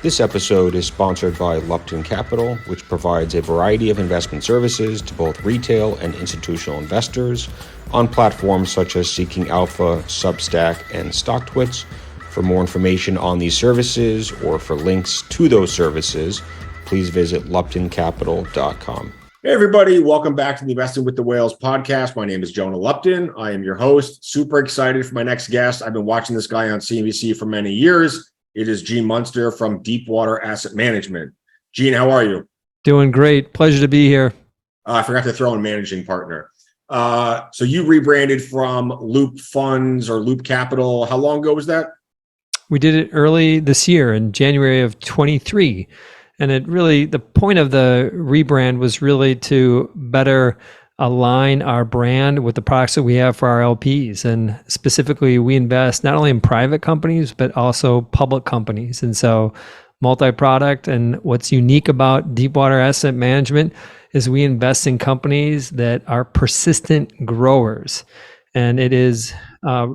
This episode is sponsored by Lupton Capital, which provides a variety of investment services to both retail and institutional investors on platforms such as Seeking Alpha, Substack, and StockTwits. For more information on these services or for links to those services, please visit luptoncapital.com. Hey everybody, welcome back to the Investing with the Whales podcast. My name is Jonah Lupton. I am your host. Super excited for my next guest. I've been watching this guy on CNBC for many years. It is Gene Munster from Deepwater Asset Management. Gene, how are you? Doing great. Pleasure to be here. I forgot to throw in managing partner. So you rebranded from LOUP Funds or LOUP Capital. How long ago was that? We did it early this year in January of 23. And the point of the rebrand was really to better align our brand with the products that we have for our LPs. And specifically, we invest not only in private companies, but also public companies. And so multi-product. And what's unique about Deepwater Asset Management is we invest in companies that are persistent growers. And it is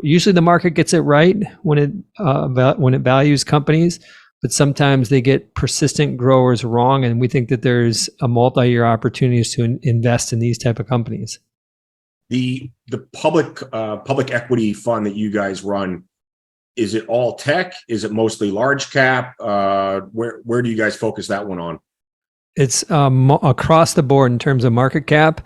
usually the market gets it right when it values companies, but sometimes they get persistent growers wrong, and we think that there's a multi-year opportunities to invest in these type of companies. The public equity fund that you guys run, is it all tech? Is it mostly large cap? Where do you guys focus that one on? It's across the board in terms of market cap.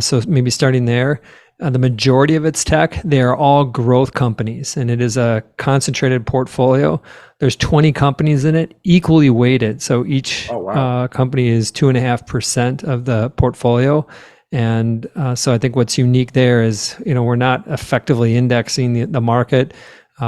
So maybe starting there. The majority of it's tech. They are all growth companies, and it is a concentrated portfolio. There's 20 companies in it, equally weighted. So each company is 2.5% of the portfolio. And so I think what's unique there is, we're not effectively indexing the market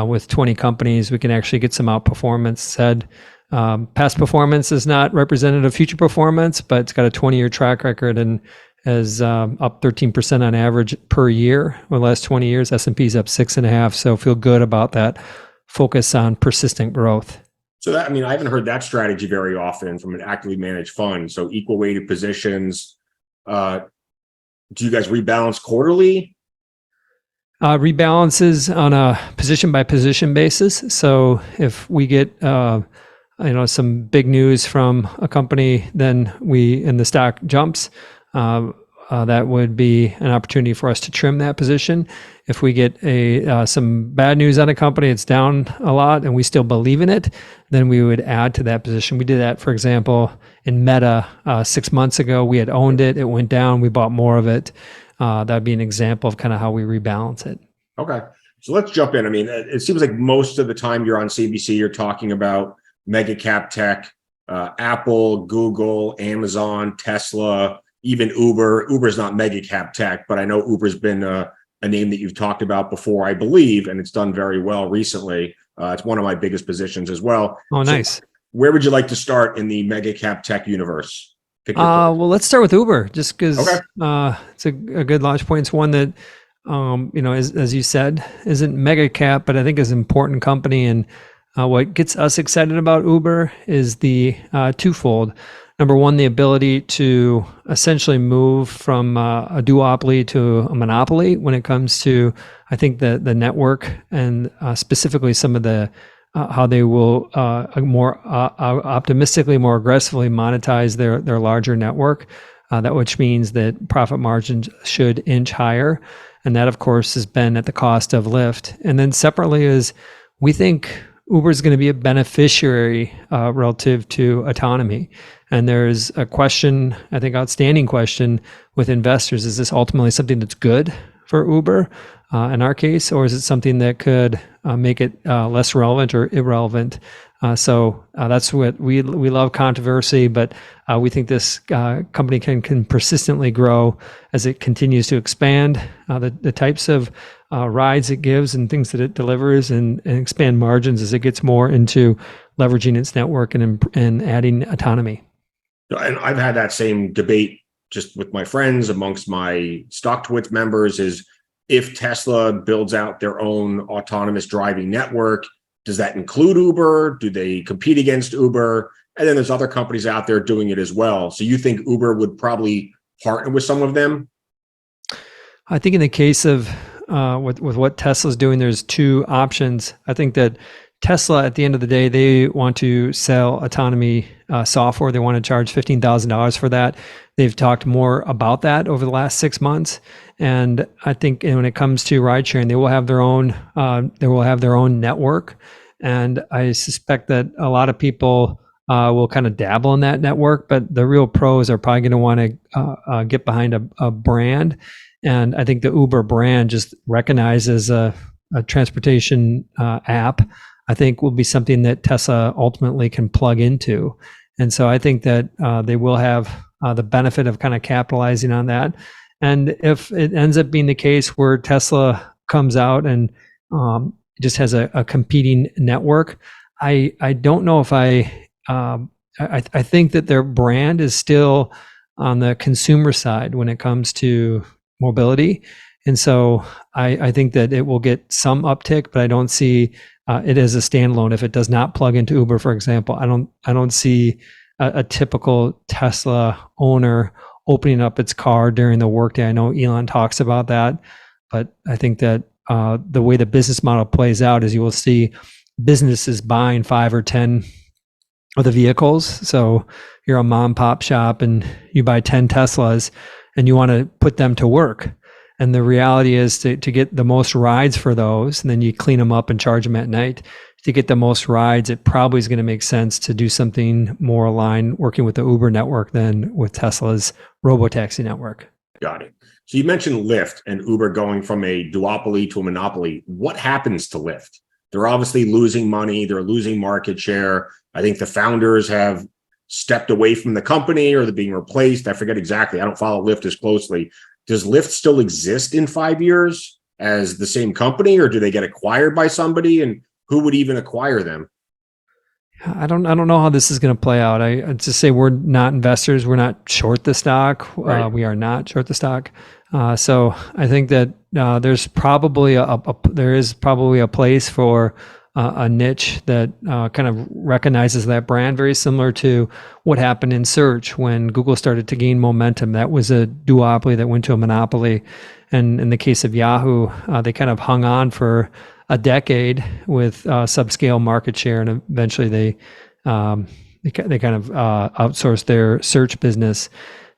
with 20 companies. We can actually get some outperformance. Said past performance is not representative of future performance, but it's got a 20-year track record and is up 13% on average per year over the last 20 years. S&P's up 6.5%. So feel good about that focus on persistent growth. So I haven't heard that strategy very often from an actively managed fund. So equal weighted positions. Do you guys rebalance quarterly? Rebalances on a position by position basis. So if we get some big news from a company, then the stock jumps. That would be an opportunity for us to trim that position. If we get some bad news on a company, it's down a lot, and we still believe in it, then we would add to that position. We did that, for example, in Meta 6 months ago. We had owned it; it went down. We bought more of it. That would be an example of kind of how we rebalance it. Okay, so let's jump in. It seems like most of the time you're on CNBC, you're talking about mega cap tech, Apple, Google, Amazon, Tesla. Even Uber. Uber's not mega cap tech, but I know Uber's been a name that you've talked about before, I believe, and it's done very well recently. It's one of my biggest positions as well. Oh, nice. So where would you like to start in the mega cap tech universe? Well, let's start with Uber, just because it's a good launch point. It's one that, as you said, isn't mega cap, but I think is an important company. And what gets us excited about Uber is the twofold. Number one, the ability to essentially move from a duopoly to a monopoly when it comes to, I think, the network and specifically some of the how they will more optimistically, more aggressively monetize their larger network. Which means that profit margins should inch higher, and that, of course, has been at the cost of Lyft. And then separately is we think Uber is going to be a beneficiary relative to autonomy. And there's a question, I think outstanding question with investors. Is this ultimately something that's good for Uber in our case, or is it something that could make it less relevant or irrelevant? So that's what we love controversy, but we think this company can persistently grow as it continues to expand the types of rides it gives and things that it delivers, and expand margins as it gets more into leveraging its network and adding autonomy. And I've had that same debate just with my friends amongst my StockTwits members is if Tesla builds out their own autonomous driving network, does that include Uber? Do they compete against Uber? And then there's other companies out there doing it as well. So you think Uber would probably partner with some of them? I think in the case of with what Tesla's doing, there's two options. I think that Tesla, at the end of the day, they want to sell autonomy software. They want to charge $15,000 for that. They've talked more about that over the last 6 months. And I think when it comes to ride sharing, they will have their own. They will have their own network. And I suspect that a lot of people will kind of dabble in that network, but the real pros are probably going to want to get behind a brand. And I think the Uber brand just recognizes a transportation app, I think will be something that Tesla ultimately can plug into. And so I think that they will have the benefit of kind of capitalizing on that. And if it ends up being the case where Tesla comes out and just has a competing network, I don't know if I think that their brand is still on the consumer side when it comes to mobility. And so I think that it will get some uptick, but I don't see it as a standalone. If it does not plug into Uber, for example, I don't see a typical Tesla owner opening up its car during the workday. I know Elon talks about that, but I think that the way the business model plays out is you will see businesses buying 5 or 10 of the vehicles. So you're a mom and pop shop and you buy 10 Teslas and you want to put them to work. And the reality is to get the most rides for those, and then you clean them up and charge them at night. To get the most rides, it probably is going to make sense to do something more aligned working with the Uber network than with Tesla's robotaxi network. Got it. So you mentioned Lyft and Uber going from a duopoly to a monopoly. What happens to Lyft? They're obviously losing money. They're losing market share. I think the founders have stepped away from the company or they're being replaced. I forget exactly. I don't follow Lyft as closely. Does Lyft still exist in 5 years as the same company, or do they get acquired by somebody? And who would even acquire them? I don't know how this is going to play out. I just say we're not investors. We're not short the stock. Right. We are not short the stock. So I think that there's probably there is probably a place for a niche that kind of recognizes that brand, very similar to what happened in search when Google started to gain momentum. That was a duopoly that went to a monopoly. And in the case of Yahoo, they kind of hung on for a decade with subscale market share, and eventually they kind of outsourced their search business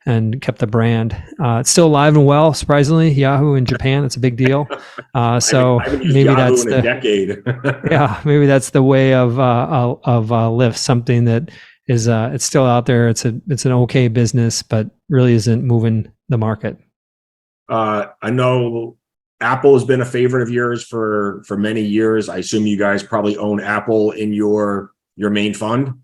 and kept the brand. It's still alive and well, surprisingly. Yahoo in Japan, it's a big deal. So I haven't used maybe Yahoo that's in a decade. yeah, maybe that's the way of Lyft. Something that is it's still out there. It's an okay business, but really isn't moving the market. I know Apple has been a favorite of yours for many years. I assume you guys probably own Apple in your main fund.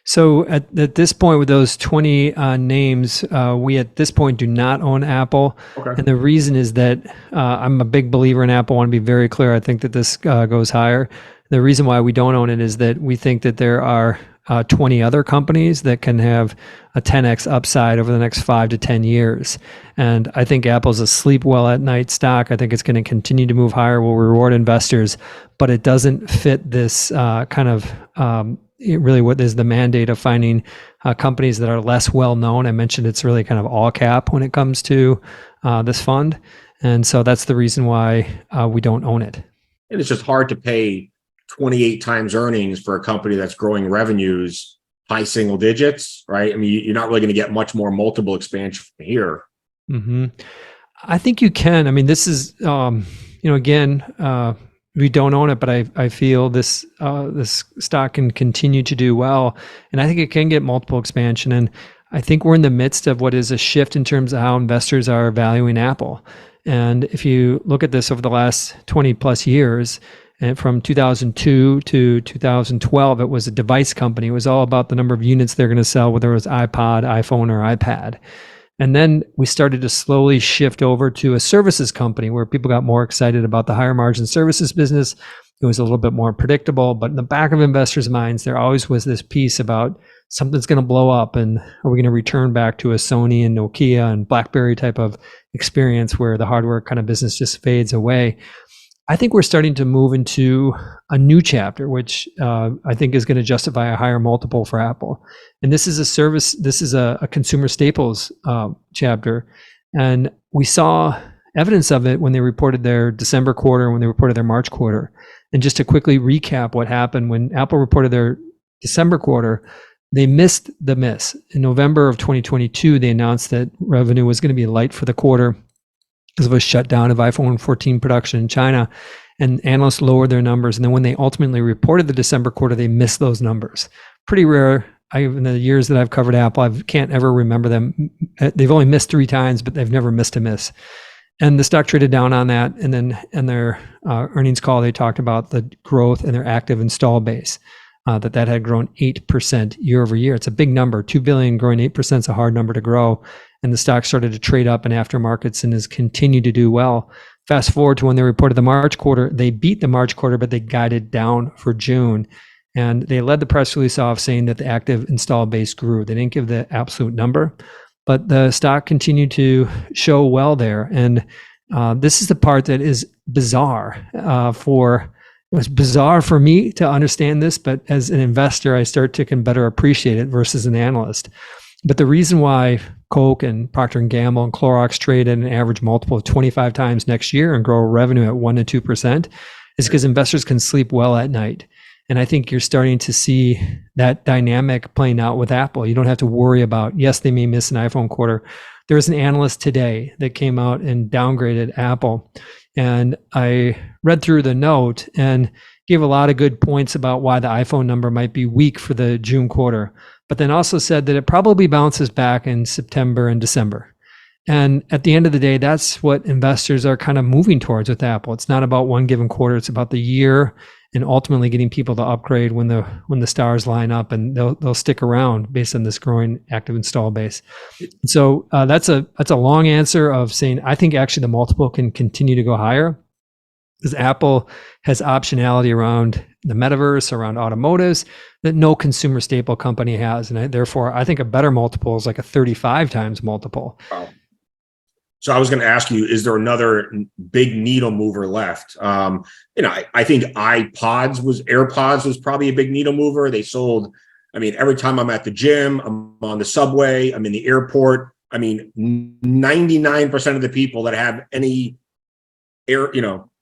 So at this point, with those 20 names, we at this point do not own Apple. Okay. And the reason is that I'm a big believer in Apple. I want to be very clear. I think that this goes higher. The reason why we don't own it is that we think that there are 20 other companies that can have a 10x upside over the next 5 to 10 years. And I think Apple's a sleep well at night stock. I think it's going to continue to move higher, will reward investors, but it doesn't fit this kind of really what is the mandate of finding companies that are less well known. I mentioned it's really kind of all cap when it comes to this fund. And so that's the reason why we don't own it. And it's just hard to pay 28 times earnings for a company that's growing revenues high single digits, right? I mean, you're not really going to get much more multiple expansion from here. Mm-hmm. I think you can. I mean, this is, again, we don't own it, but I feel this stock can continue to do well, and I think it can get multiple expansion. And I think we're in the midst of what is a shift in terms of how investors are valuing Apple. And if you look at this over the last 20 plus years, and from 2002 to 2012, it was a device company. It was all about the number of units they're going to sell, whether it was iPod, iPhone, or iPad. And then we started to slowly shift over to a services company where people got more excited about the higher margin services business. It was a little bit more predictable, but in the back of investors' minds, there always was this piece about something's going to blow up, and are we going to return back to a Sony and Nokia and BlackBerry type of experience where the hardware kind of business just fades away. I think we're starting to move into a new chapter, which I think is going to justify a higher multiple for Apple. And this is a service, this is a consumer staples chapter. And we saw evidence of it when they reported their December quarter, when they reported their March quarter. And just to quickly recap what happened when Apple reported their December quarter, they missed the miss. In November of 2022, they announced that revenue was going to be light for the quarter because of a shutdown of iPhone 14 production in China. And analysts lowered their numbers. And then when they ultimately reported the December quarter, they missed those numbers. Pretty rare. In the years that I've covered Apple, I can't ever remember them. They've only missed 3 times, but they've never missed a miss. And the stock traded down on that. And then in their earnings call, they talked about the growth in their active install base, that had grown 8% year over year. It's a big number. 2 billion growing 8% is a hard number to grow. And the stock started to trade up in aftermarkets and has continued to do well. Fast forward to when they reported the March quarter, they beat the March quarter, but they guided down for June. And they led the press release off saying that the active install base grew. They didn't give the absolute number, but the stock continued to show well there. And this is the part that is bizarre. It was bizarre for me to understand this, but as an investor, I start to can better appreciate it versus an analyst. But the reason why Coke and Procter & Gamble and Clorox trade at an average multiple of 25 times next year and grow revenue at 1 to 2% is because investors can sleep well at night. And I think you're starting to see that dynamic playing out with Apple. You don't have to worry about, yes, they may miss an iPhone quarter. There was an analyst today that came out and downgraded Apple. And I read through the note and gave a lot of good points about why the iPhone number might be weak for the June quarter, but then also said that it probably bounces back in September and December. And at the end of the day, that's what investors are kind of moving towards with Apple. It's not about one given quarter, it's about the year and ultimately getting people to upgrade when the stars line up, and they'll stick around based on this growing active install base. So that's a long answer of saying I think actually the multiple can continue to go higher because Apple has optionality around the metaverse, around automotives that no consumer staple company has, and therefore I think a better multiple is like a 35 times multiple. Wow. So I was going to ask you, is there another big needle mover left? I think AirPods was probably a big needle mover. They sold, every time I'm at the gym, I'm on the subway, I'm in the airport. 99% of the people that have any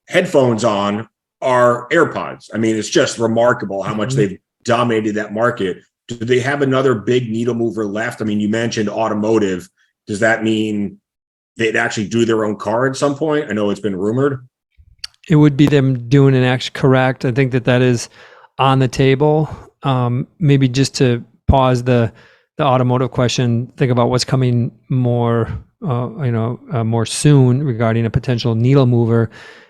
headphones on are AirPods. It's just remarkable how much they've dominated that market. Do they have another big needle mover left? You mentioned automotive. Does that mean they'd actually do their own car at some point? I know it's been rumored. It would be them doing an action. Correct. I think that is on the table. Maybe just to pause the automotive question, think about what's coming more soon regarding a potential needle mover,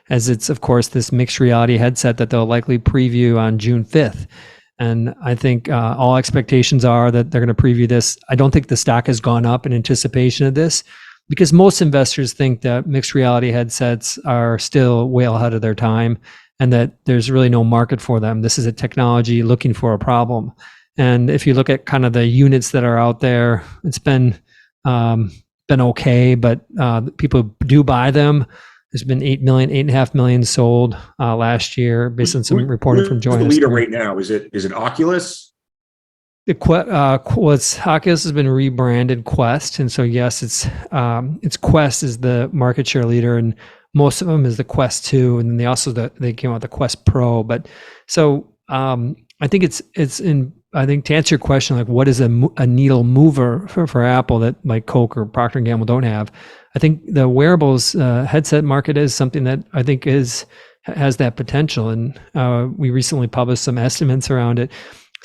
as it's of course this mixed reality headset that they'll likely preview on June 5th. And I think all expectations are that they're going to preview this. I don't think the stock has gone up in anticipation of this, because most investors think that mixed reality headsets are still way ahead of their time and that there's really no market for them. This is a technology looking for a problem. And if you look at kind of the units that are out there, it's been okay, but people do buy them. There's been 8.5 million sold last year based on some reporting from Jonah. Who's the leader right now? Is it Oculus? Oculus has been rebranded Quest, and so yes, it's Quest is the market share leader, and most of them is the Quest 2, and then they came out with the Quest Pro. But so I think I think to answer your question, like what is a needle mover for Apple that like Coke or Procter & Gamble don't have? I think the wearables headset market is something that I think has that potential, and we recently published some estimates around it.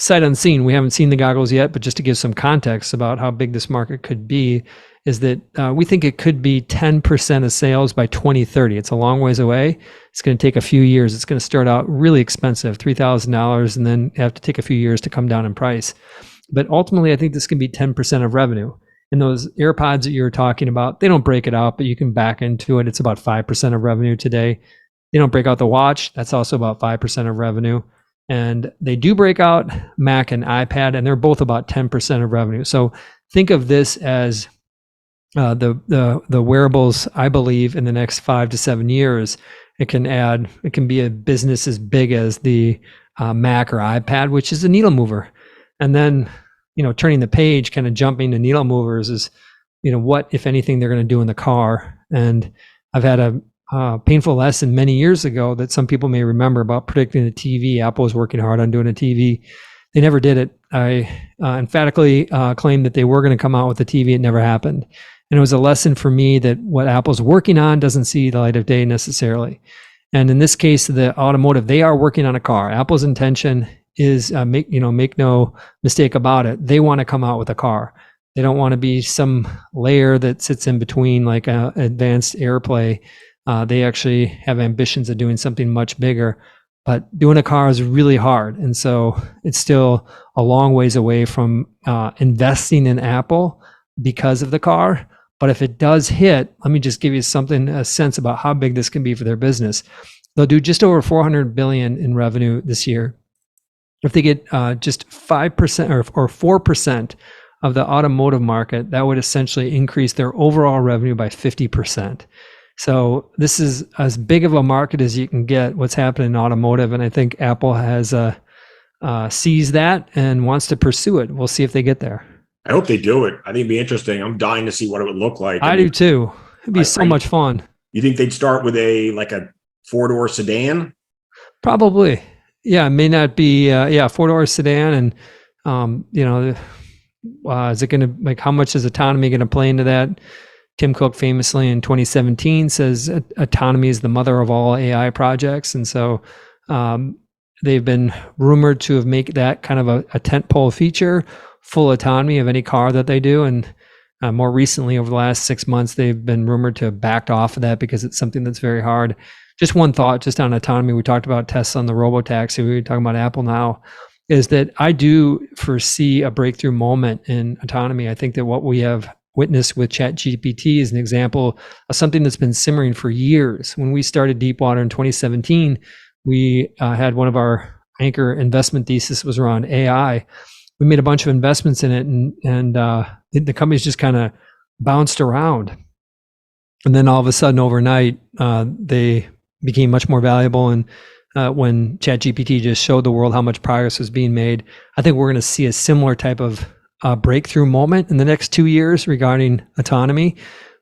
Sight unseen, we haven't seen the goggles yet, but just to give some context about how big this market could be, is that we think it could be 10% of sales by 2030. It's a long ways away. It's going to take a few years. It's going to start out really expensive, $3,000, and then have to take a few years to come down in price. But ultimately, I think this can be 10% of revenue. And those AirPods that you're talking about, they don't break it out, but you can back into it. It's about 5% of revenue today. They don't break out the watch. That's also about 5% of revenue. And they do break out Mac and iPad, and they're both about 10% of revenue. So think of this as the wearables. I believe in the next 5 to 7 years, it can be a business as big as the Mac or iPad, which is a needle mover. And then, turning the page, kind of jumping to needle movers is, what, if anything, they're going to do in the car. And I've had a painful lesson many years ago that some people may remember about predicting a TV. Apple was working hard on doing a TV. They never did it. I emphatically claimed that they were going to come out with a TV. It never happened. And it was a lesson for me that what Apple's working on doesn't see the light of day necessarily. And in this case, the automotive, they are working on a car. Apple's intention is make no mistake about it. They want to come out with a car. They don't want to be some layer that sits in between like advanced AirPlay. They actually have ambitions of doing something much bigger. But doing a car is really hard. And so it's still a long ways away from investing in Apple because of the car. But if it does hit, let me just give you a sense about how big this can be for their business. They'll do just over 400 billion in revenue this year. If they get just 5% or 4% of the automotive market, that would essentially increase their overall revenue by 50%. So this is as big of a market as you can get, what's happening in automotive. And I think Apple has sees that and wants to pursue it. We'll see if they get there. I hope they do it. I think it'd be interesting. I'm dying to see what it would look like. I do too. It'd be so much fun. You think they'd start with a 4-door sedan? Probably. Yeah, it may not be 4-door sedan, and is it going to how much is autonomy going to play into that? Tim Cook famously in 2017 says autonomy is the mother of all AI projects, and so they've been rumored to have made that kind of a tentpole feature, full autonomy of any car that they do. And more recently, over the last 6 months, they've been rumored to have backed off of that because it's something that's very hard. Just one thought, just on autonomy, we talked about Tesla and the robotaxi, we were talking about Apple now, is that I do foresee a breakthrough moment in autonomy. I think that what we have witnessed with ChatGPT is an example of something that's been simmering for years. When we started Deepwater in 2017, we had one of our anchor investment thesis was around AI. We made a bunch of investments in it, and the companies just kind of bounced around. And then all of a sudden, overnight, they became much more valuable. And when ChatGPT just showed the world how much progress was being made, I think we're going to see a similar type of breakthrough moment in the next 2 years regarding autonomy,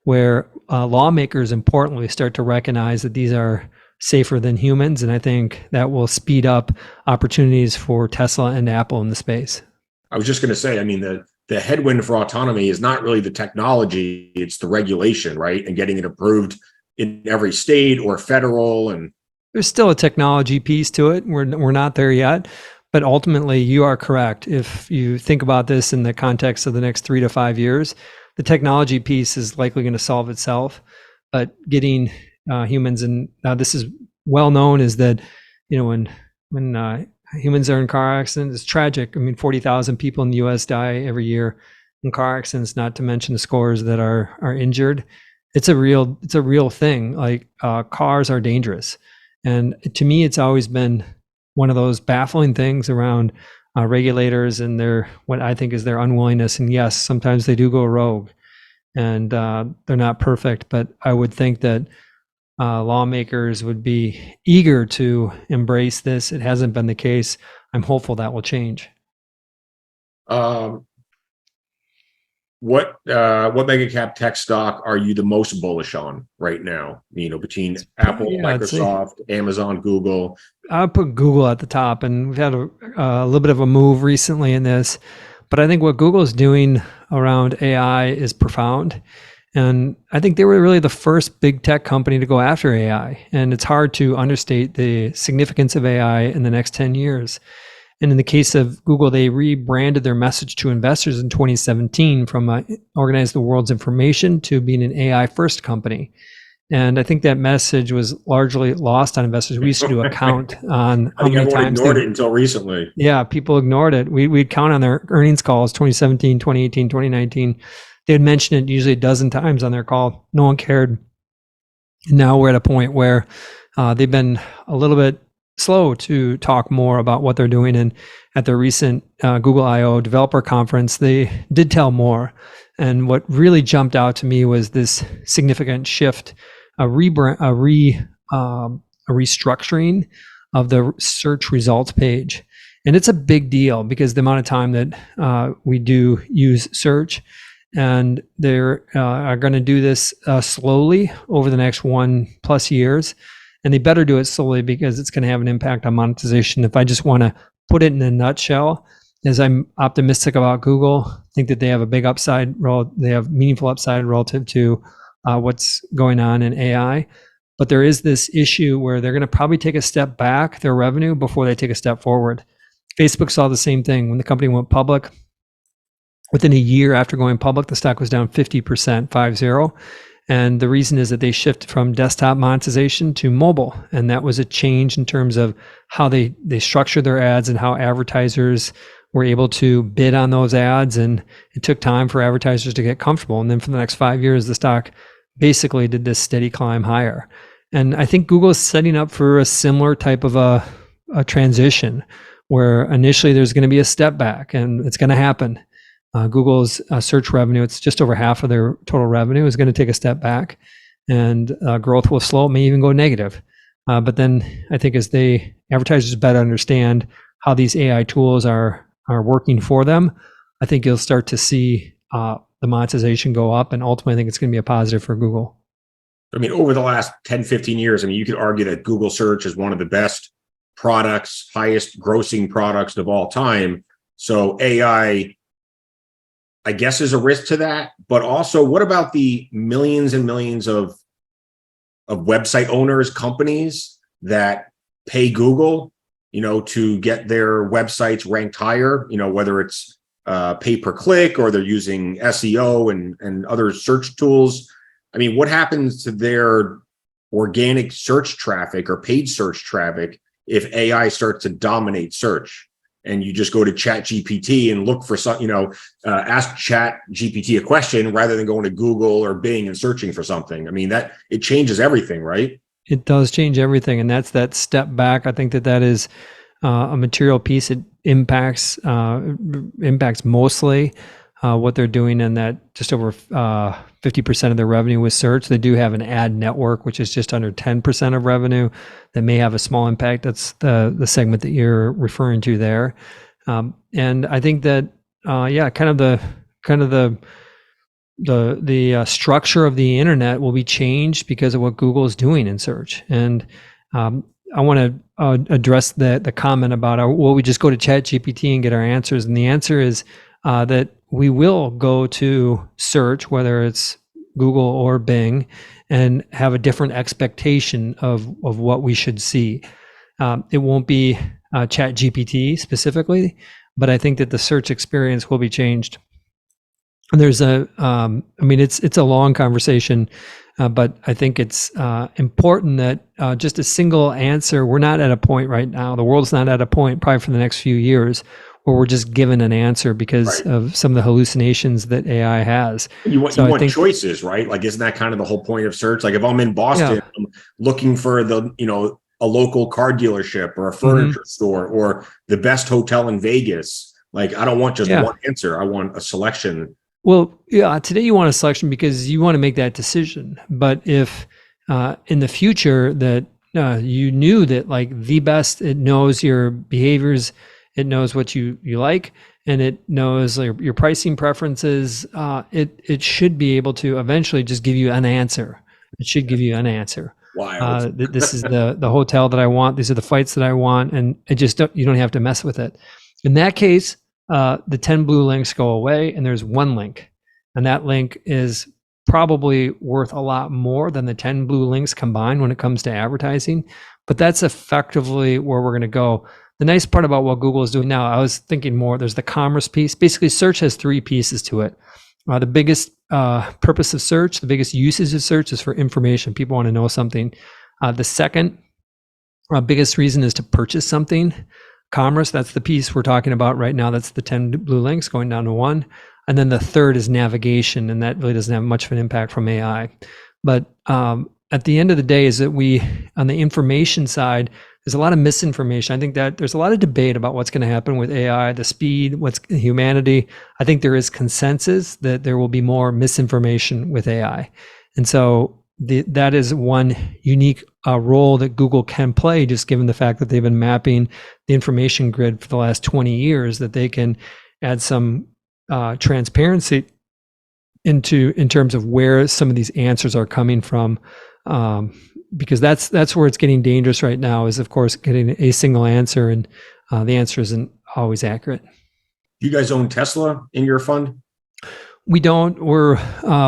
where lawmakers importantly start to recognize that these are safer than humans. And I think that will speed up opportunities for Tesla and Apple in the space. I was just going to say, I mean, the headwind for autonomy is not really the technology, it's the regulation, right? And getting it approved in every state or federal. And there's still a technology piece to it. We're not there yet. But ultimately, you are correct. If you think about this in the context of the next 3 to 5 years, the technology piece is likely going to solve itself. But getting humans, and now this is well known, is that when humans are in car accidents, it's tragic. I mean, 40,000 people in the U.S. die every year in car accidents. Not to mention the scores that are injured. It's a real thing. Like cars are dangerous, and to me, it's always been one of those baffling things around regulators and what I think is their unwillingness. And yes, sometimes they do go rogue, and they're not perfect. But I would think that lawmakers would be eager to embrace this. It hasn't been the case. I'm hopeful that will change. What mega cap tech stock are you the most bullish on right now? Between Apple, Microsoft, Amazon, Google. I'll put Google at the top, and we've had a little bit of a move recently in this, but I think what Google is doing around AI is profound. And I think they were really the first big tech company to go after AI. And it's hard to understate the significance of AI in the next 10 years. And in the case of Google, they rebranded their message to investors in 2017 from organize the world's information to being an AI first company. And I think that message was largely lost on investors. We used to do a count on how many times ignored it until recently. Yeah, people ignored it. We'd count on their earnings calls, 2017, 2018, 2019. They'd mention it usually a dozen times on their call. No one cared. And now we're at a point where they've been a little bit slow to talk more about what they're doing. And at their recent Google I/O developer conference, they did tell more. And what really jumped out to me was this significant shift, a restructuring of the search results page. And it's a big deal because the amount of time that we do use search. and they're are going to do this slowly over the next 1+ years. And they better do it slowly because it's going to have an impact on monetization. If I just want to put it in a nutshell, as I'm optimistic about Google, I think that they have a big upside, they have meaningful upside relative to what's going on in AI. But there is this issue where they're going to probably take a step back, their revenue, before they take a step forward. Facebook saw the same thing when the company went public. Within a year after going public, the stock was down 50%, 50. And the reason is that they shifted from desktop monetization to mobile. And that was a change in terms of how they structured their ads and how advertisers were able to bid on those ads. And it took time for advertisers to get comfortable. And then for the next 5 years, the stock basically did this steady climb higher. And I think Google is setting up for a similar type of a transition where initially there's going to be a step back, and it's going to happen. Google's search revenue, it's just over half of their total revenue, is going to take a step back, and growth will slow, it may even go negative. But then I think as advertisers better understand how these AI tools are working for them, I think you'll start to see the monetization go up, and ultimately I think it's going to be a positive for Google. I mean, over the last 10, 15 years, I mean, you could argue that Google search is one of the best products, highest grossing products of all time. So AI, I guess, is a risk to that. But also, what about the millions and millions of website owners, companies that pay Google, to get their websites ranked higher, whether it's pay per click or they're using SEO and other search tools. I mean, what happens to their organic search traffic or paid search traffic if AI starts to dominate search? And you just go to ChatGPT and look for some, ask ChatGPT a question rather than going to Google or Bing and searching for something. I mean, that it changes everything, right? It does change everything, and that's that step back. I think that is a material piece. It impacts mostly what they're doing, and that just over 50% of their revenue was search. They do have an ad network, which is just under 10% of revenue, that may have a small impact. That's the segment that you're referring to there. And I think that the structure of the internet will be changed because of what Google is doing in search. And I want to address the comment about, will we just go to ChatGPT and get our answers? And the answer is that we will go to search, whether it's Google or Bing, and have a different expectation of what we should see. It won't be ChatGPT specifically, but I think that the search experience will be changed. And there's it's a long conversation, but I think it's important that just a single answer, we're not at a point right now, the world's not at a point probably for the next few years where we're just given an answer because of some of the hallucinations that AI has. You want choices, right? Like, isn't that kind of the whole point of search? Like if I'm in Boston, I'm looking for a local car dealership or a furniture store or the best hotel in Vegas. Like, I don't want just one answer. I want a selection. Well, yeah, today you want a selection because you want to make that decision. But if in the future that you knew that like the best, it knows your behaviors, it knows what you like, and it knows your pricing preferences, it should be able to eventually just give you an answer. It should give you an answer. Wow. This is the hotel that I want. These are the flights that I want. And you don't have to mess with it. In that case, the 10 blue links go away and there's one link. And that link is probably worth a lot more than the 10 blue links combined when it comes to advertising. But that's effectively where we're going to go. The nice part about what Google is doing now, I was thinking more, there's the commerce piece. Basically, search has three pieces to it. The biggest purpose of search, the biggest usage of search is for information. People want to know something. The second biggest reason is to purchase something. Commerce, that's the piece we're talking about right now. That's the 10 blue links going down to one. And then the third is navigation, and that really doesn't have much of an impact from AI. But at the end of the day is that on the information side, there's a lot of misinformation. I think that there's a lot of debate about what's going to happen with AI, the speed, what's humanity. I think there is consensus that there will be more misinformation with AI. And so that is one unique role that Google can play, just given the fact that they've been mapping the information grid for the last 20 years, that they can add some transparency in terms of where some of these answers are coming from, because that's where it's getting dangerous right now. Is of course getting a single answer, and the answer isn't always accurate. Do you guys own Tesla in your fund? We don't. We're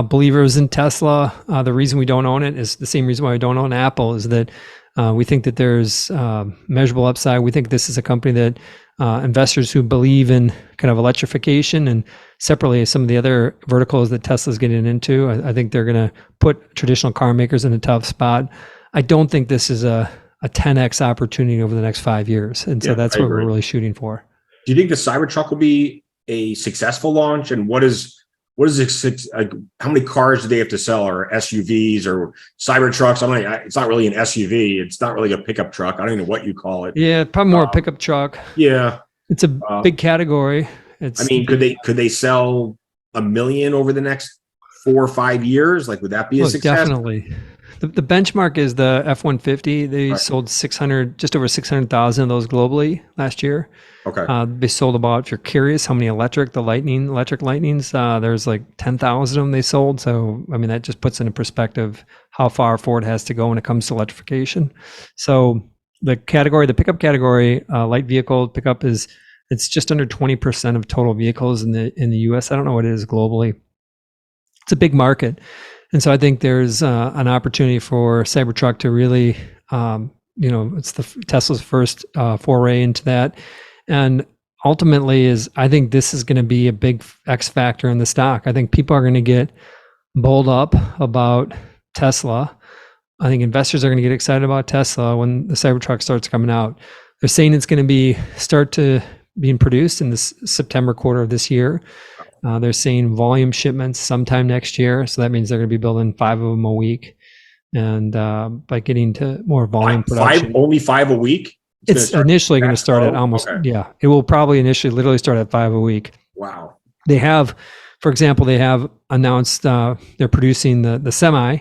believers in Tesla. The reason we don't own it is the same reason why we don't own Apple, is that we think that there's measurable upside. We think this is a company that investors who believe in kind of electrification, and separately some of the other verticals that Tesla's getting into, I think they're going to put traditional car makers in a tough spot. I don't think this is a 10x opportunity over the next 5 years. And so that's what we're really shooting for. Do you think the Cybertruck will be a successful launch? And what is it, like, how many cars do they have to sell, or SUVs or Cybertrucks? It's not really an SUV. It's not really a pickup truck. I don't even know what you call it. Yeah, probably more a pickup truck. Yeah. It's a big category. Could they sell 1 million over the next 4 or 5 years? Like, would that be a success? Definitely. The benchmark is the F-150. They sold just over 600,000 of those globally last year. Okay. They sold about, if you're curious, how many electric Lightnings, there's like 10,000 of them they sold. So, I mean, that just puts into perspective how far Ford has to go when it comes to electrification. So the pickup category, light vehicle pickup it's just under 20% of total vehicles in the US. I don't know what it is globally. It's a big market. And so I think there's an opportunity for Cybertruck to really, it's Tesla's first foray into that. And ultimately I think this is going to be a big X factor in the stock. I think people are going to get bowled up about Tesla. I think investors are going to get excited about Tesla when the Cybertruck starts coming out. They're saying it's going to start to being produced in this September quarter of this year. They're seeing volume shipments sometime next year. So that means they're going to be building 5 of them a week. And by getting to more volume production. Only 5 a week? It's initially going to start at it will probably initially literally start at 5 a week. Wow. They have, for example, announced they're producing the Semi,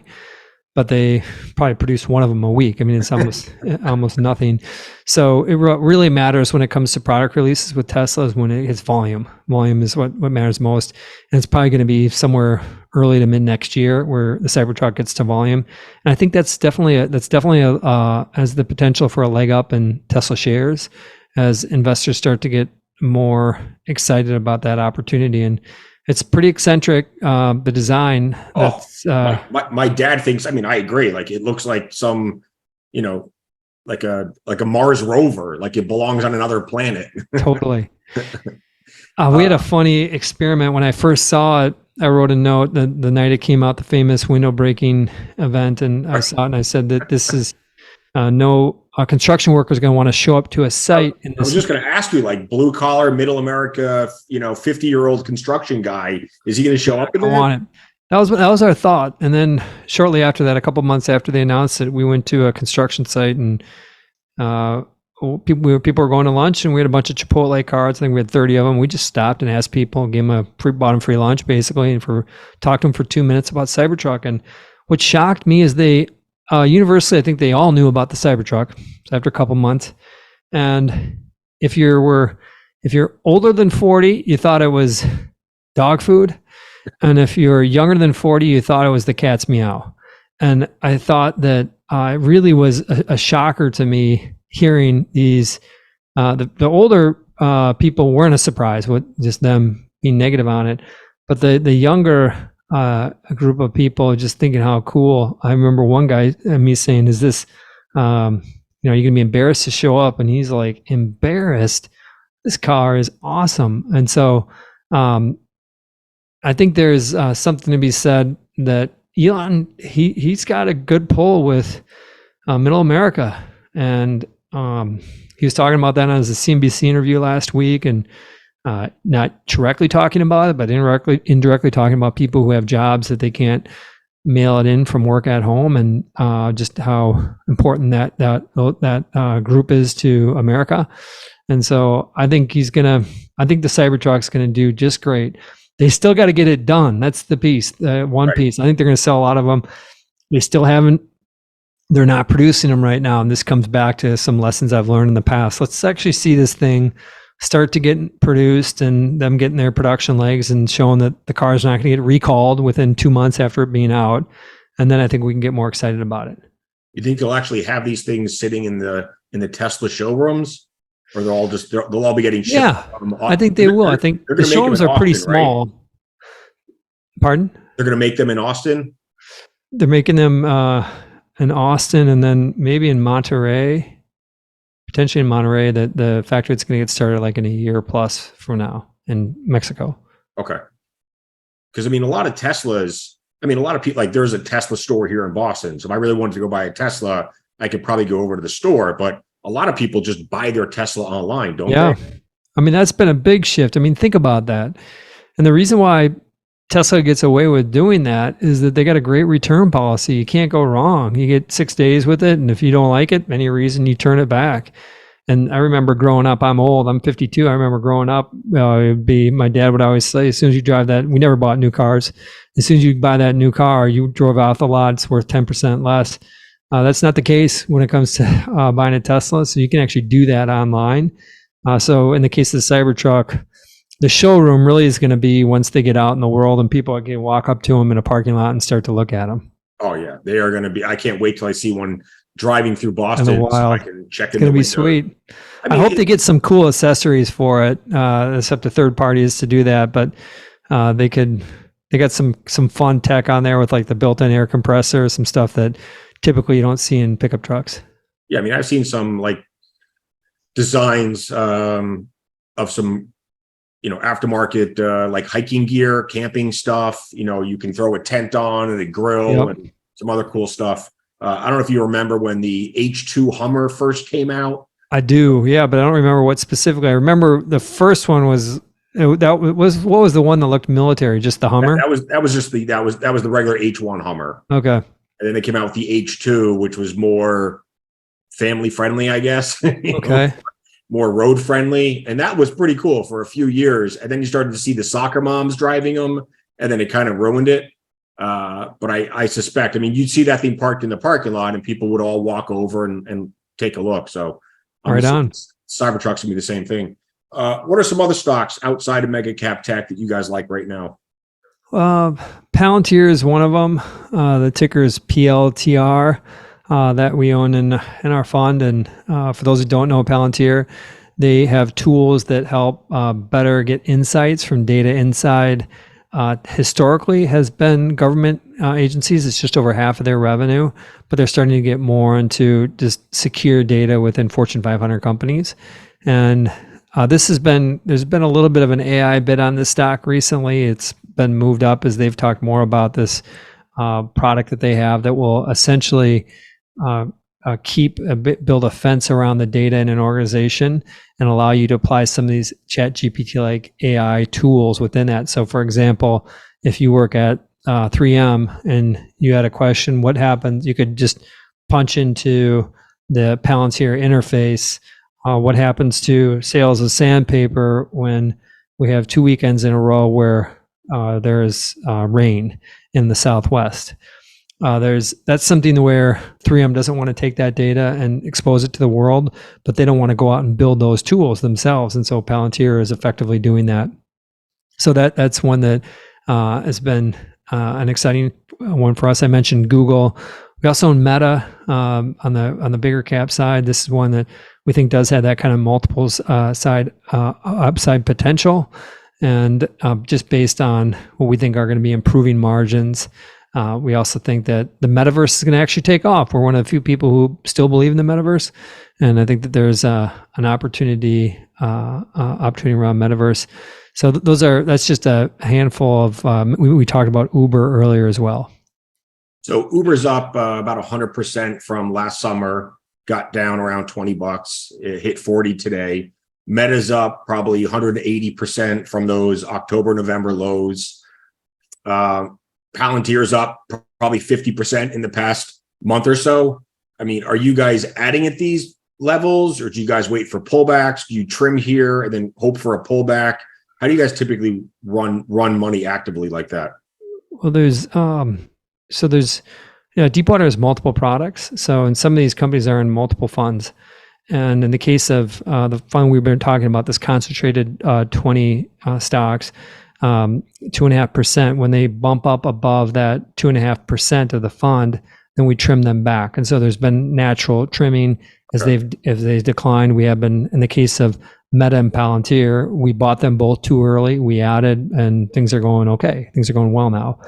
but they probably produce 1 of them a week. I mean, it's almost nothing. So it really matters when it comes to product releases with Tesla is when it hits volume. Volume is what matters most. And it's probably going to be somewhere early to mid next year where the Cybertruck gets to volume. And I think that's definitely has the potential for a leg up in Tesla shares as investors start to get more excited about that opportunity. And it's pretty eccentric, the design. My dad thinks, I agree. Like, it looks like some, like a Mars rover, like it belongs on another planet. Totally. We had a funny experiment when I first saw it. I wrote a note the night it came out, the famous window breaking event, and I saw it and I said that this is no construction worker is going to want to show up to a site. I was just going to ask you, like, blue collar, middle America, 50-year-old construction guy, is he going to show up? I want it. That was our thought. And then shortly after that, a couple months after they announced it, we went to a construction site and people were going to lunch, and we had a bunch of Chipotle cards. I think we had 30 of them. We just stopped and asked people, bought them free lunch basically, and talked to them for 2 minutes about Cybertruck. And what shocked me is they universally, I think they all knew about the Cybertruck after a couple months. And if you're older than 40, you thought it was dog food. And if you're younger than 40, you thought it was the cat's meow. And I thought that it really was a shocker to me hearing these, the older people weren't a surprise with just them being negative on it. But the younger a group of people just thinking how cool. I remember one guy, me saying, is this, you're going to be embarrassed to show up? And he's like, embarrassed? This car is awesome. And so I think there's something to be said that Elon, he's got a good pull with middle America. And he was talking about that on his CNBC interview last week, and not directly talking about it, but indirectly talking about people who have jobs that they can't mail it in from work at home, and just how important that group is to America. And so I think the Cybertruck's gonna do just great. They still got to get it done. That's the piece, piece. I think they're going to sell a lot of them. They're not producing them right now. And this comes back to some lessons I've learned in the past. Let's actually see this thing start to get produced and them getting their production legs and showing that the car is not going to get recalled within 2 months after it being out. And then I think we can get more excited about it. You think you'll actually have these things sitting in the Tesla showrooms, or they'll all be getting shipped? Yeah, I think they will. I think the showrooms are pretty small. Right? Pardon? They're going to make them in Austin? They're making them in Austin and then maybe in Monterey. Potentially in Monterey, the factory that's going to get started like in a year plus from now in Mexico. Okay. Because I mean, a lot of people, like there's a Tesla store here in Boston. So if I really wanted to go buy a Tesla, I could probably go over to the store. But a lot of people just buy their Tesla online, don't they? Yeah. I mean, that's been a big shift. I mean, think about that. And the reason why Tesla gets away with doing that is that they got a great return policy. You can't go wrong. You get 6 days with it. And if you don't like it, any reason, you turn it back. And I remember growing up, I'm old, I'm 52. I remember growing up, my dad would always say, as soon as you drive that, we never bought new cars. As soon as you buy that new car, you drove out the lot, it's worth 10% less. That's not the case when it comes to buying a Tesla. So you can actually do that online. So in the case of the Cybertruck, the showroom really is going to be once they get out in the world and people can walk up to them in a parking lot and start to look at them. Oh yeah, they are going to be. I can't wait till I see one driving through Boston so I can check in. It's going to be sweet. I hope they get some cool accessories for it. It's up to third parties to do that, but they got some fun tech on there with like the built-in air compressor, some stuff that typically you don't see in pickup trucks. Yeah, I mean, I've seen some like designs of some aftermarket like hiking gear, camping stuff. You can throw a tent on and a grill and some other cool stuff. I don't know if you remember when the H2 Hummer first came out. I do, yeah, but I don't remember what specifically. I remember the first one was what was the one that looked military? Just the Hummer? That was the regular H1 Hummer. Okay. And then they came out with the H2, which was more family friendly, I guess. Okay. More road friendly, and that was pretty cool for a few years. And then you started to see the soccer moms driving them, and then it kind of ruined it. But I suspect, I mean, you'd see that thing parked in the parking lot, and people would all walk over and take a look. So, right on. Cybertruck's gonna be the same thing. What are some other stocks outside of mega cap tech that you guys like right now? Palantir is one of them. The ticker is PLTR. That we own in our fund. And for those who don't know Palantir, they have tools that help better get insights from data inside. Historically has been government agencies. It's just over half of their revenue, but they're starting to get more into just secure data within Fortune 500 companies. And there's been a little bit of an AI bid on this stock recently. It's been moved up as they've talked more about this product that they have that will essentially build a fence around the data in an organization and allow you to apply some of these chat GPT like AI tools within that. So for example, if you work at 3M and you had a question, what happens? You could just punch into the Palantir interface. What happens to sales of sandpaper when we have 2 weekends in a row where there is rain in the Southwest? That's something where 3M doesn't want to take that data and expose it to the world, but they don't want to go out and build those tools themselves. And so Palantir is effectively doing that. So that's one that has been an exciting one for us. I mentioned Google. We also own Meta on the bigger cap side. This is one that we think does have that kind of multiples upside potential, and just based on what we think are going to be improving margins. We also think that the metaverse is going to actually take off. We're one of the few people who still believe in the metaverse, and I think that there's an opportunity around metaverse. So that's just a handful of. We talked about Uber earlier as well. So Uber's up about 100% from last summer. Got down around $20. It hit 40 today. Meta's up probably 180% from those October, November lows. Palantir's up probably 50% in the past month or so. I mean, are you guys adding at these levels, or do you guys wait for pullbacks? Do you trim here and then hope for a pullback? How do you guys typically run money actively like that? Well, Deepwater has multiple products. So, and some of these companies are in multiple funds. And in the case of the fund we've been talking about, this concentrated 20 stocks, 2.5%, when they bump up above that 2.5% of the fund, then we trim them back. And so there's been natural trimming as they've declined. We have been, in the case of Meta and Palantir, we bought them both too early. We added, and things are going okay. Things are going well now.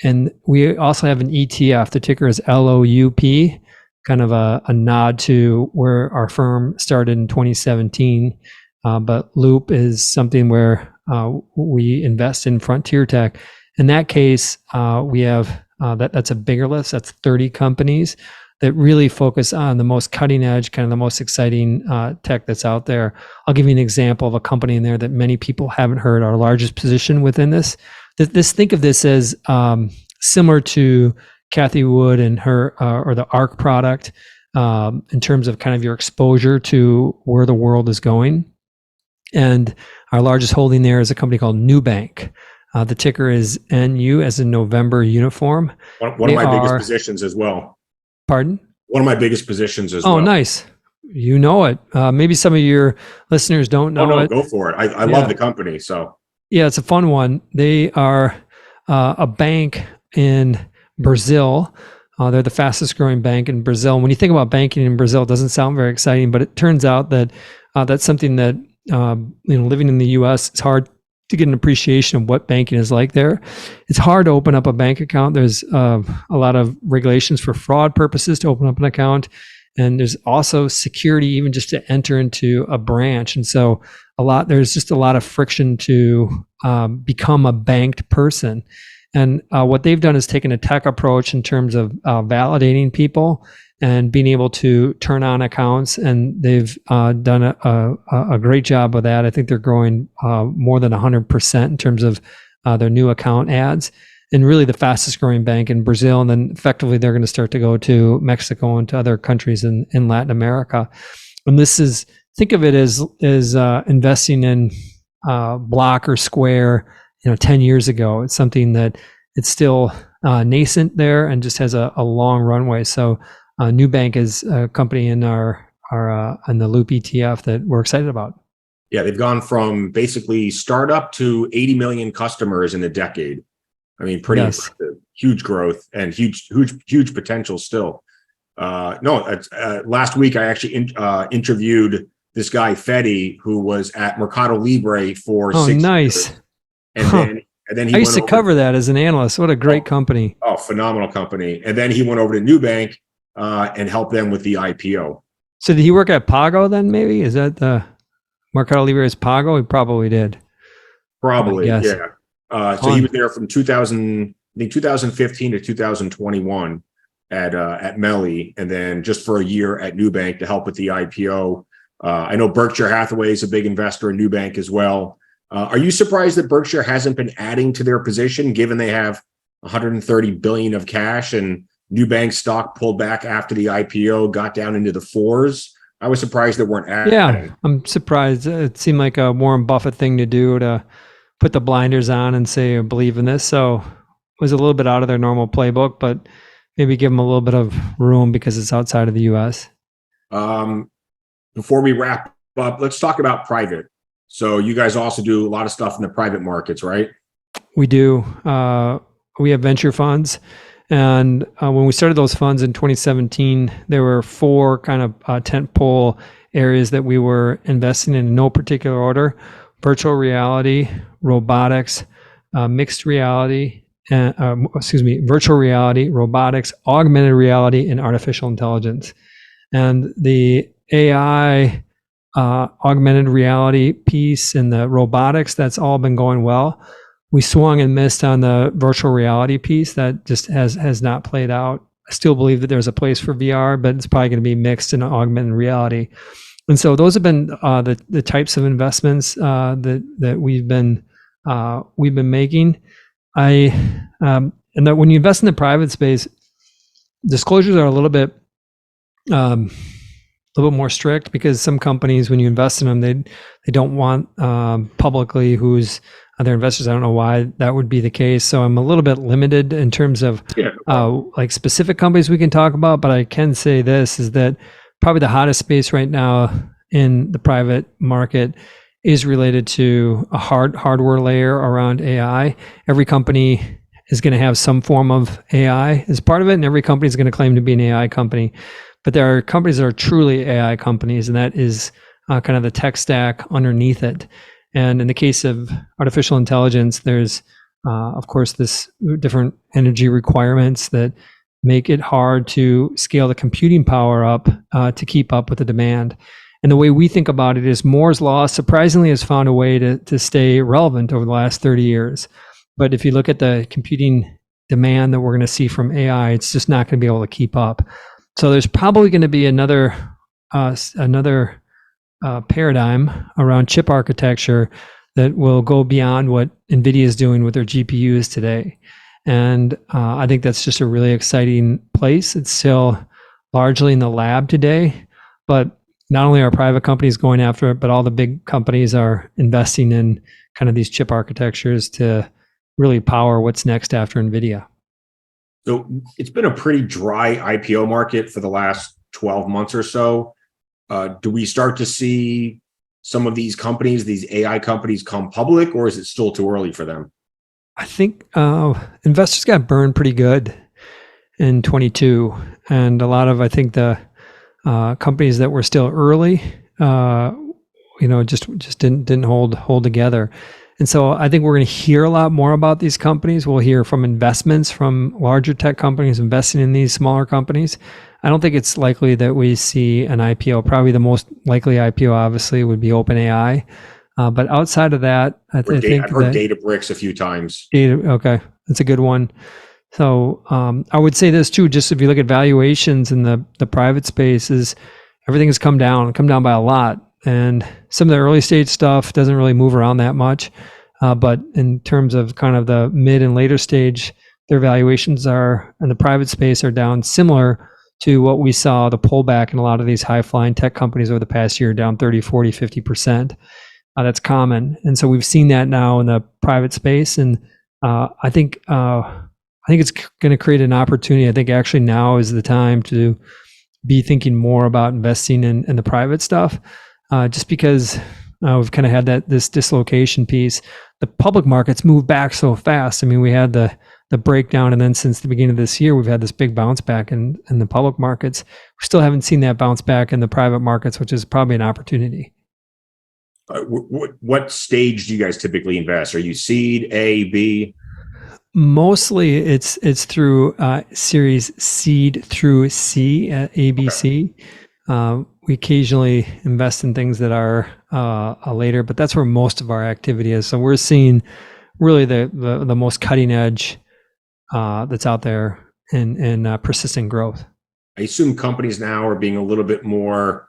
And we also have an ETF. The ticker is LOUP, kind of a nod to where our firm started in 2017. But LOUP is something where we invest in frontier tech. In that case, we have that's a bigger list. That's 30 companies that really focus on the most cutting edge, kind of the most exciting tech that's out there. I'll give you an example of a company in there that many people haven't heard. Our largest position within this. Think of this as similar to Kathy Wood and her or the ARC product in terms of kind of your exposure to where the world is going. And our largest holding there is a company called Nubank. The ticker is NU as in November uniform. One of my biggest positions as well. Pardon? One of my biggest positions as well. Oh, nice. You know it. Maybe some of your listeners don't know it. Go for it. I love the company. So yeah, it's a fun one. They are a bank in Brazil. They're the fastest growing bank in Brazil. And when you think about banking in Brazil, it doesn't sound very exciting, but it turns out that that's something that living in the U.S., it's hard to get an appreciation of what banking is like there. It's hard to open up a bank account. There's a lot of regulations for fraud purposes to open up an account. And there's also security even just to enter into a branch. And so there's just a lot of friction to become a banked person. And what they've done is taken a tech approach in terms of validating people and being able to turn on accounts. And they've done a great job with that. I think they're growing more than 100% in terms of their new account adds, and really the fastest growing bank in Brazil. And then effectively they're going to start to go to Mexico and to other countries in Latin America. And think of it as investing in Block or Square, 10 years ago. It's something that it's still nascent there and just has a long runway. So Nubank is a company in our in the LOUP ETF that we're excited about. Yeah, they've gone from basically startup to 80 million customers in a decade. I mean, pretty impressive. Huge growth and huge potential still. Last week I actually interviewed this guy Fetty, who was at Mercado Libre for 6 nice. years. And then he I used to cover that as an analyst. What a great company. Oh, phenomenal company. And then he went over to Nubank and helped them with the IPO. So did he work at Pago then, maybe? Is that the Mercado Libre is Pago? He probably did. Probably, yeah. So he was there from 2015 to 2021 at Melli, and then just for a year at Nubank to help with the IPO. I know Berkshire Hathaway is a big investor in Nubank as well. Are you surprised that Berkshire hasn't been adding to their position, given they have 130 billion of cash and Nubank stock pulled back after the IPO, got down into the fours? I was surprised they weren't adding. Yeah, I'm surprised. It seemed like a Warren Buffett thing to do, to put the blinders on and say, I believe in this. So it was a little bit out of their normal playbook, but maybe give them a little bit of room because it's outside of the U.S. Before we wrap up, let's talk about private. So you guys also do a lot of stuff in the private markets, right? We do. We have venture funds. And when we started those funds in 2017, there were 4 kind of tentpole areas that we were investing in no particular order: virtual reality, robotics, mixed reality, virtual reality, robotics, augmented reality, and artificial intelligence. And the AI augmented reality piece and the robotics, that's all been going well. We swung and missed on the virtual reality piece. That just has not played out. I still believe that there's a place for VR, but it's probably going to be mixed in augmented reality. And so those have been the types of investments that we've been making. And that when you invest in the private space, disclosures are a little bit more strict, because some companies, when you invest in them, they don't want publicly who's their investors. I don't know why that would be the case. So I'm a little bit limited in terms of like specific companies we can talk about, but I can say this is that probably the hottest space right now in the private market is related to a hardware layer around AI. Every company is going to have some form of AI as part of it, and every company is going to claim to be an AI company. But there are companies that are truly AI companies, and that is kind of the tech stack underneath it. And in the case of artificial intelligence, there's, of course, this different energy requirements that make it hard to scale the computing power up to keep up with the demand. And the way we think about it is Moore's law surprisingly has found a way to stay relevant over the last 30 years. But if you look at the computing demand that we're going to see from AI, it's just not going to be able to keep up. So there's probably going to be another paradigm around chip architecture that will go beyond what NVIDIA is doing with their GPUs today. And I think that's just a really exciting place. It's still largely in the lab today, but not only are private companies going after it, but all the big companies are investing in kind of these chip architectures to really power what's next after NVIDIA. So it's been a pretty dry IPO market for the last 12 months or so. Do we start to see some of these companies, these AI companies, come public, or is it still too early for them? I think investors got burned pretty good in 22, and a lot of, I think, the companies that were still early, just didn't hold together. And so I think we're going to hear a lot more about these companies. We'll hear from investments from larger tech companies investing in these smaller companies. I don't think it's likely that we see an IPO. Probably the most likely IPO, obviously, would be OpenAI. But outside of that, I think I've heard Databricks a few times. Okay, that's a good one. So I would say this too, just if you look at valuations in the private spaces, everything has come down by a lot. And some of the early stage stuff doesn't really move around that much. But in terms of kind of the mid and later stage, their valuations are in the private space are down similar to what we saw the pullback in a lot of these high flying tech companies over the past year, down 30, 40, 50%. That's common. And so we've seen that now in the private space. And I think it's going to create an opportunity. I think actually now is the time to be thinking more about investing in the private stuff, just because we've kind of had this dislocation piece. The public markets move back so fast. I mean, we had the breakdown, and then since the beginning of this year, we've had this big bounce back in the public markets. We still haven't seen that bounce back in the private markets, which is probably an opportunity. What stage do you guys typically invest? Are you seed, A, B? Mostly it's through series seed through C at ABC. Okay. We occasionally invest in things that are later, but that's where most of our activity is. So we're seeing really the most cutting edge that's out there in persistent growth. I assume companies now are being a little bit more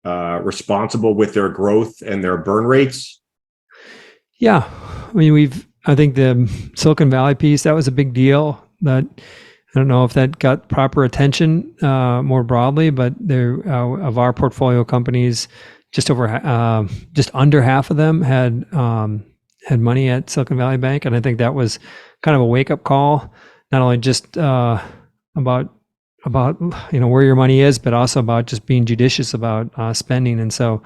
responsible with their growth and their burn rates. Yeah, I mean, I think the Silicon Valley piece, that was a big deal. That I don't know if that got proper attention more broadly, but there of our portfolio companies, just under half of them had money at Silicon Valley Bank, and I think that was kind of a wake up call, not only just about where your money is, but also about just being judicious about spending. And so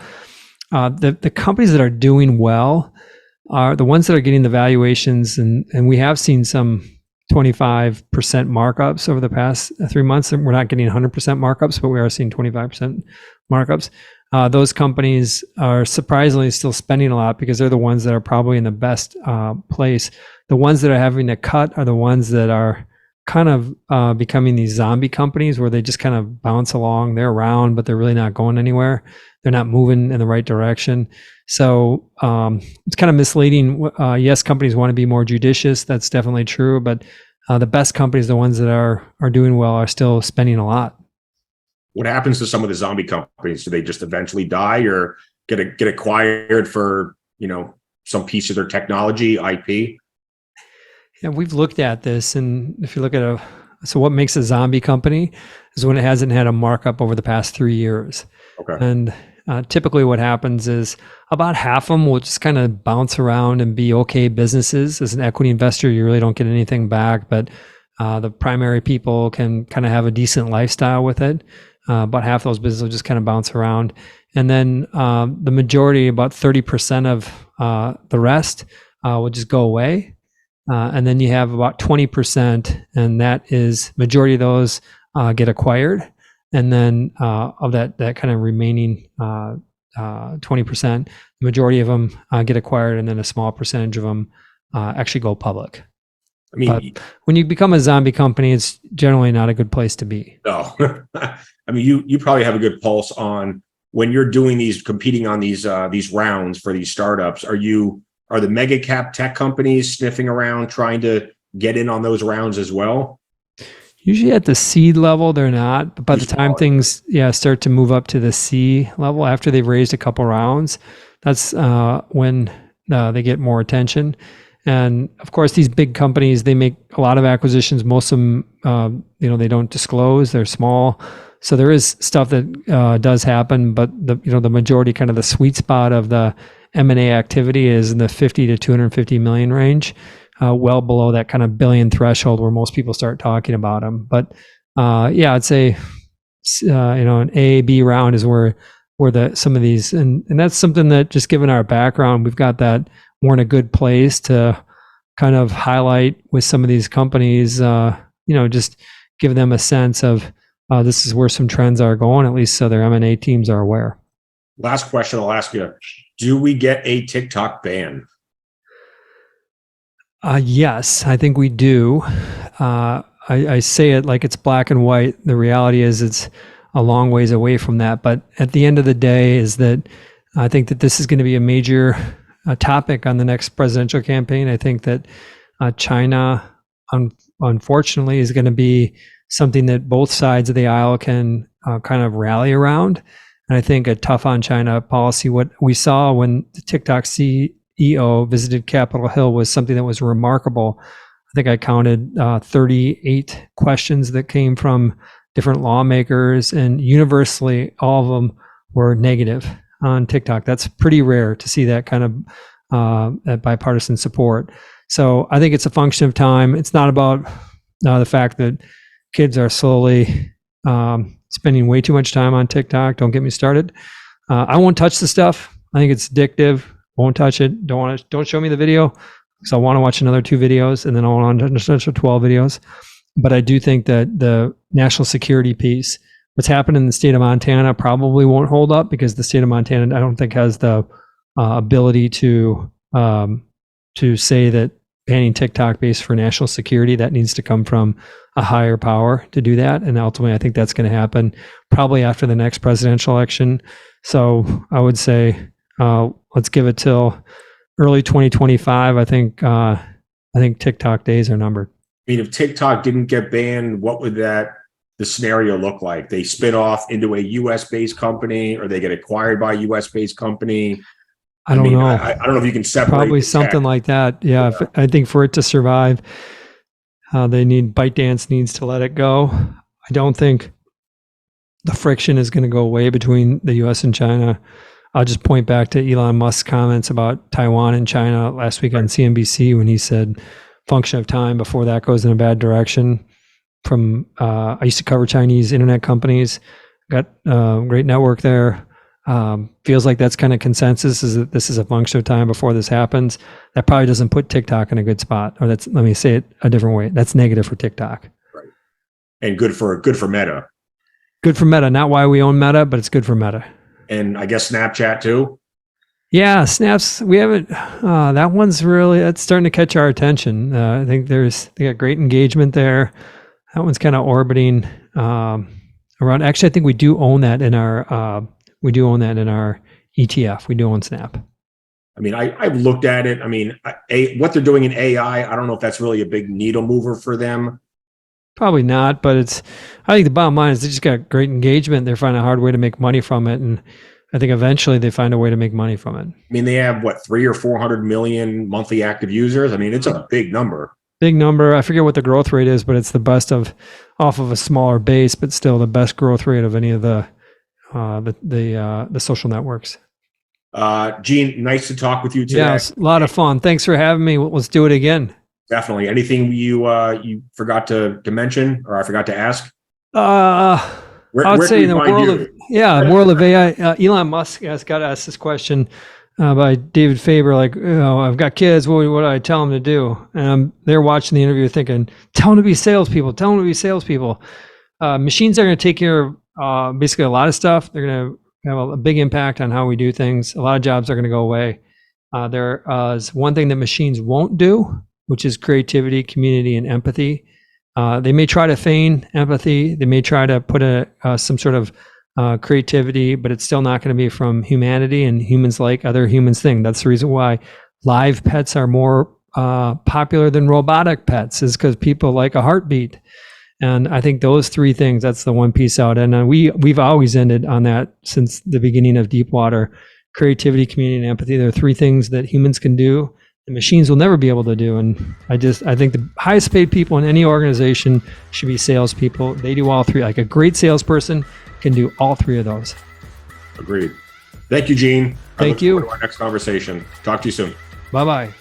the companies that are doing well are the ones that are getting the valuations, and we have seen some 25% markups over the past 3 months. And we're not getting 100% markups, but we are seeing 25% markups. Those companies are surprisingly still spending a lot because they're the ones that are probably in the best place. The ones that are having to cut are the ones that are kind of becoming these zombie companies where they just kind of bounce along. They're around, but they're really not going anywhere. They're not moving in the right direction. So it's kind of misleading. Yes, companies want to be more judicious. That's definitely true. But the best companies, the ones that are doing well, are still spending a lot. What happens to some of the zombie companies? Do they just eventually die or get acquired for some piece of their technology, IP? Yeah, we've looked at this, and if you look at so what makes a zombie company is when it hasn't had a markup over the past 3 years. Okay. And typically what happens is about half of them will just kind of bounce around and be okay businesses. As an equity investor, you really don't get anything back, but the primary people can kind of have a decent lifestyle with it. About half those businesses will just kind of bounce around. And then the majority, about 30% of the rest will just go away. And then you have about 20%, and that is majority of those get acquired. And then of that kind of remaining 20%, the majority of them get acquired, and then a small percentage of them actually go public. I mean, but when you become a zombie company, it's generally not a good place to be. No, I mean, you probably have a good pulse on when you're doing competing on these rounds for these startups. Are the mega cap tech companies sniffing around trying to get in on those rounds as well? Usually at the seed level, they're not. But by the time things start to move up to the C level, after they've raised a couple rounds, that's when they get more attention. And of course, these big companies, they make a lot of acquisitions. Most of them, they don't disclose. They're small. So there is stuff that does happen, but the majority, kind of the sweet spot of the M&A activity is in the 50 to 250 million range, well below that kind of billion threshold where most people start talking about them. But I'd say an A/B round is where some of these, and that's something that, just given our background, we've got that we're in a good place to kind of highlight with some of these companies. Just give them a sense of this is where some trends are going, at least so their M&A teams are aware. Last question I'll ask you. Do we get a TikTok ban? Yes, I think we do. I say it like it's black and white. The reality is it's a long ways away from that. But at the end of the day is that I think that this is going to be a major topic on the next presidential campaign. I think that China, unfortunately, is going to be something that both sides of the aisle can kind of rally around. And I think a tough on China policy, what we saw when the TikTok CEO visited Capitol Hill, was something that was remarkable. I think I counted 38 questions that came from different lawmakers, and universally, all of them were negative on TikTok. That's pretty rare to see that kind of bipartisan support. So I think it's a function of time. It's not about the fact that kids are slowly spending way too much time on TikTok. Don't get me started. I won't touch the stuff. I think it's addictive. Won't touch it. Don't show me the video, because I want to watch another 2 videos, and then I want to touch 12 videos. But I do think that the national security piece, what's happened in the state of Montana, probably won't hold up, because the state of Montana, I don't think, has the ability to say that banning TikTok based for national security. That needs to come from a higher power to do that. And ultimately, I think that's going to happen probably after the next presidential election. So I would say let's give it till early 2025. I think TikTok days are numbered. I mean, if TikTok didn't get banned, what would the scenario look like? They spin off into a US-based company, or they get acquired by a US-based company? I don't know. I don't know if you can separate. Probably something like that. Yeah. I think for it to survive, ByteDance needs to let it go. I don't think the friction is going to go away between the US and China. I'll just point back to Elon Musk's comments about Taiwan and China last week on CNBC, when he said, function of time before that goes in a bad direction. I used to cover Chinese internet companies, got a great network there. Feels like that's kind of consensus, is that this is a function of time before this happens. That probably doesn't put TikTok in a good spot, or let me say it a different way. That's negative for TikTok. Right. And good for Meta. Good for Meta. Not why we own Meta, but it's good for Meta. And I guess Snapchat too. Yeah, Snaps. We haven't. That one's that's starting to catch our attention. I think they got great engagement there. That one's kind of orbiting around. Actually, I think we do own that in our. We do own that in our ETF. We do own Snap. I mean, I've looked at it. I mean, what they're doing in AI, I don't know if that's really a big needle mover for them. Probably not, but I think the bottom line is they just got great engagement. They're finding a hard way to make money from it, and I think eventually they find a way to make money from it. I mean, they have 300 or 400 million monthly active users. I mean, it's a big number. Big number. I forget what the growth rate is, but it's the best off of a smaller base, but still the best growth rate of any of the social networks. Gene, nice to talk with you today. Yeah, it's a lot of fun. Thanks for having me. Let's do it again. Definitely. Anything you forgot to mention, or I forgot to ask? I would say in the world of AI, Elon Musk has got asked this question by David Faber, like, I've got kids, what do I tell them to do? And they're watching the interview thinking, tell them to be salespeople, machines are going to take care of basically a lot of stuff. They're going to have a big impact on how we do things. A lot of jobs are going to go away. There is one thing that machines won't do, which is creativity, community, and empathy. They may try to feign empathy. They may try to put some sort of creativity, but it's still not going to be from humanity, and humans like other humans think. That's the reason why live pets are more popular than robotic pets, is because people like a heartbeat. And I think those three things, that's the one piece out. And we've always ended on that since the beginning of Deepwater. Creativity, community, and empathy. There are three things that humans can do and machines will never be able to do. And I think the highest paid people in any organization should be salespeople. They do all three. Like a great salesperson can do all three of those. Agreed. Thank you, Gene. Thank you. I look forward to our next conversation. Talk to you soon. Bye-bye.